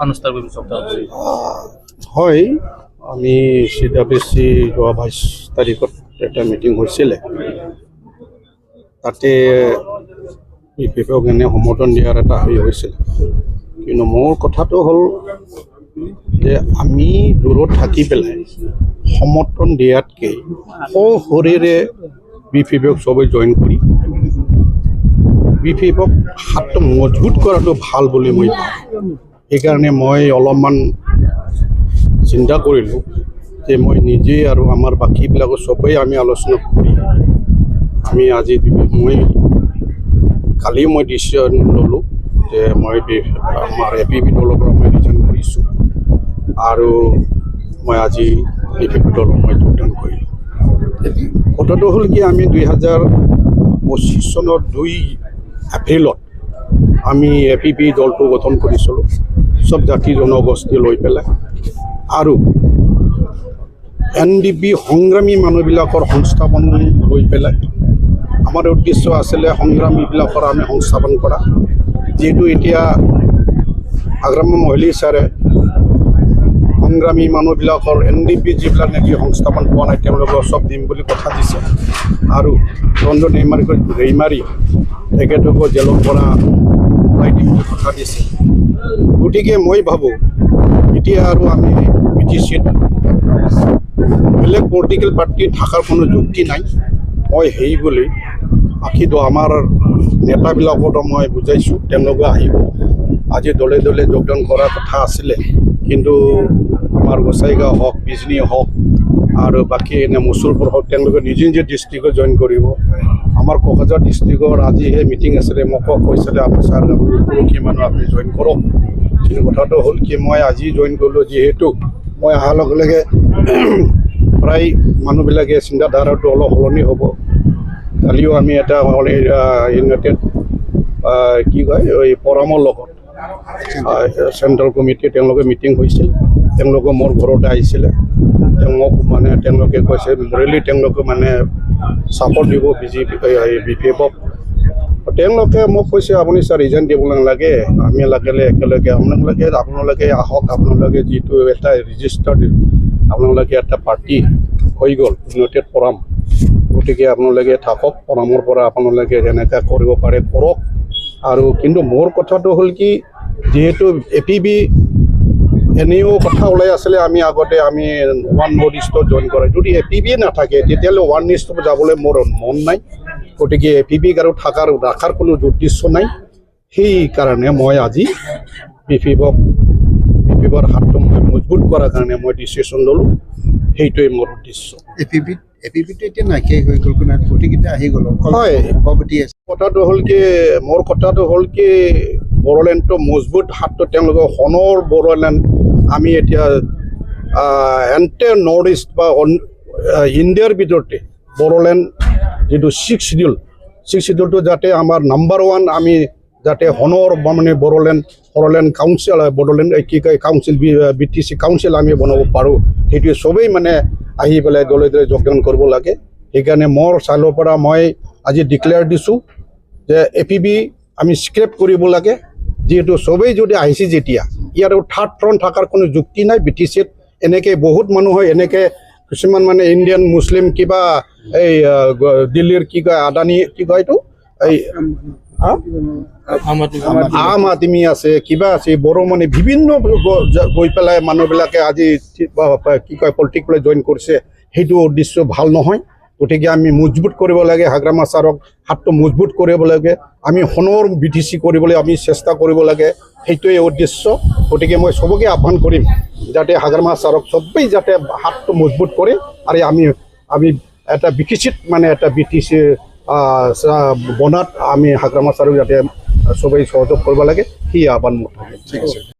আনুষ্ঠানিকভাৱে যোগদান কৰি হয়, আমি CWC যোৱা 22 তাৰিখত এটা মিটিং হৈছিলে। তাতে বিফেপক এনে সমৰ্থন দিয়াৰ এটা হেৰি হৈছিলে। কিন্তু মোৰ কথাটো হ'ল যে আমি দূৰত থাকি পেলাই সমৰ্থন দিয়াতকৈ সশৰীৰে বিফেপক চবেই জইন কৰি বিফেপক হাতটো মজবুত কৰাটো ভাল বুলি মই ভাবোঁ। সেইকাৰণে মই অলপমান চিন্তা কৰিলোঁ যে মই নিজে আৰু আমাৰ বাকীবিলাকো চবেই আমি আলোচনা কৰি আমি আজি কালি মই ডিচিশ্যন ল'লোঁ যে মই আমাৰ APP দলৰ পৰা মই ৰিজাইন কৰিছোঁ আৰু মই আজি APP দলৰ মই যোগদান কৰিলোঁ। কথাটো হ'ল কি আমি 2025 চনৰ 2 এপ্ৰিলত আমি APP দলটো গঠন কৰিছিলোঁ, চব জাতি জনগোষ্ঠী লৈ পেলাই আৰু NDP সংগ্ৰামী মানুহবিলাকৰ সংস্থাপন লৈ পেলাই আমাৰ উদ্দেশ্য আছিলে সংগ্ৰামীবিলাকৰ আমি সংস্থাপন কৰা। যিহেতু এতিয়া আগ্ৰাম মহিলী ছাৰে সংগ্ৰামী মানুহবিলাকৰ NDP যিবিলাক নেকি সংস্থাপন পোৱা নাই তেওঁলোকক চব দিম বুলি কথা দিছে আৰু ৰঞ্জন ৰেইমাৰী তেখেতকো জেলৰ পৰা ওলাই দিম বুলি কথা দিছে। গতিকে মই ভাবোঁ এতিয়া আৰু আমি BTCত বেলেগ পলিটিকেল পাৰ্টি থকাৰ কোনো যুক্তি নাই। মই সেই বুলি বাকীতো আমাৰ নেতাবিলাকতো মই বুজাইছোঁ, তেওঁলোকে আহিব। আজি দলে দলে যোগদান কৰাৰ কথা আছিলে, কিন্তু আমাৰ গোসাইগাঁও হওক, বিজনী হওক আৰু বাকী এনে মুছলপুৰ হওক তেওঁলোকে নিজে নিজে ডিষ্ট্ৰিক্টত জইন কৰিব। আমাৰ কোকৰাঝাৰ ডিষ্ট্ৰিক্টৰ আজি সেই মিটিং আছিলে, মোকো কৈছিলে আপুনি ছাৰ পৰহি মানুহ আপুনি জইন কৰক। কিন্তু কথাটো হ'ল কি মই আজি জইন কৰিলোঁ, যিহেতু মই অহাৰ লগে লগে প্ৰায় মানুহবিলাকে চিন্তাধাৰাটো অলপ সলনি হ'ব। কালিও আমি এটা ইউনাইটেড কি কয় এই পৰামৰ লগত চেণ্ট্ৰেল কমিটি তেওঁলোকে মিটিং হৈছিল, তেওঁলোকে মোৰ ঘৰতে আহিছিলে। মোক মানে তেওঁলোকে কৈছে ৰিয়েলি তেওঁলোকে মানে ছাপৰ্ট দিব বিফেপক। তেওঁলোকে মোক কৈছে আপুনি ছাৰ ৰিজাইন দিব নালাগে, আমি লাগিলে একেলগে আপোনালোকে আহক, আপোনালোকে যিটো এটা ৰেজিষ্টাৰ্ড আপোনালোকে এটা পাৰ্টি হৈ গ'ল ইউনাইটেড ফৰাম, গতিকে আপোনালোকে থাকক, ফৰামৰ পৰা আপোনালোকে যেনেকৈ কৰিব পাৰে কৰক। আৰু কিন্তু মোৰ কথাটো হ'ল কি যিহেতু APP এনেও কথা ওলাই আছিলে আমি আগতে আমি ওৱান নৰ্থ ইষ্টত জইন কৰা, যদি APP নাথাকে তেতিয়াহ'লে ওৱান ইষ্টত যাবলৈ মোৰ মন নাই। গতিকে APP আৰু ৰাখাৰ কোনো উদ্দেশ্য নাই। সেইকাৰণে মই আজি বিফেপৰ হাতটো মই মজবুত কৰাৰ কাৰণে মই ডিচিশ্যন ল'লোঁ। সেইটোৱে মোৰ উদ্দেশ্য। APPটো এতিয়া নাইকিয়া হৈ গ'ল, গোটেইকেইটা আহি গ'ল। হয়, সভাপতি আছে। কথাটো হ'ল কি মোৰ কথাটো হ'ল কি বড়োলেণ্ডটো মজবুত হাতটো তেওঁলোকৰ সোণৰ বড়োলেণ্ড আমি এতিয়া এণ্টায়াৰ নৰ্থ ইষ্ট বা ইণ্ডিয়াৰ ভিতৰতে বড়োলেণ্ড যিটো ছিক্স শিডিউলটো যাতে আমাৰ নাম্বাৰ 1 আমি যাতে সোণৰ মানে বড়োলেণ্ড কাউন্সিল বড়োলেণ্ড কি কয় কাউন্সিল BTC কাউন্সিল আমি বনাব পাৰোঁ। সেইটোৱে চবেই মানে আহি পেলাই দলে দলে যোগদান কৰিব লাগে। সেইকাৰণে মোৰ চাইডৰ পৰা মই আজি ডিক্লেয়াৰ দিছোঁ যে APP আমি স্ক্ৰেপ কৰিব লাগে। যিহেতু চবেই যদি আহিছে যেতিয়া ইয়াৰ থাৰ্ড ফ্ৰণ্ট থকাৰ কোনো যুক্তি নাই। BTCত এনেকৈ বহুত মানুহ হয়, এনেকৈ কিছুমান মানে ইণ্ডিয়ান মুছলিম কিবা এই দিল্লীৰ কি কয় আদানী কি কয় এইটো এই আম আদমি আছে কিবা আছে বড়ো মানে বিভিন্ন গৈ পেলাই মানুহবিলাকে আজি কি কয় পলিটিক্সলৈ জইন কৰিছে। সেইটো উদ্দেশ্য ভাল নহয়। গতিকে আমি মজবুত কৰিব লাগে, হাগ্ৰামা ছাৰক হাতটো মজবুত কৰিব লাগে, আমি সোণৰ BTC কৰিবলৈ আমি চেষ্টা কৰিব লাগে, সেইটোৱে উদ্দেশ্য। গতিকে মই চবকে আহ্বান কৰিম যাতে হাগ্ৰামা ছাৰক চবেই যাতে হাতটো মজবুত কৰে আৰু আমি এটা বিকশিত মানে এটা BTC বনাত আমি হাগ্ৰামা ছাৰক যাতে চবেই সহযোগ কৰিব লাগে, সেই আহ্বান মোৰ থাকে। ঠিক আছে।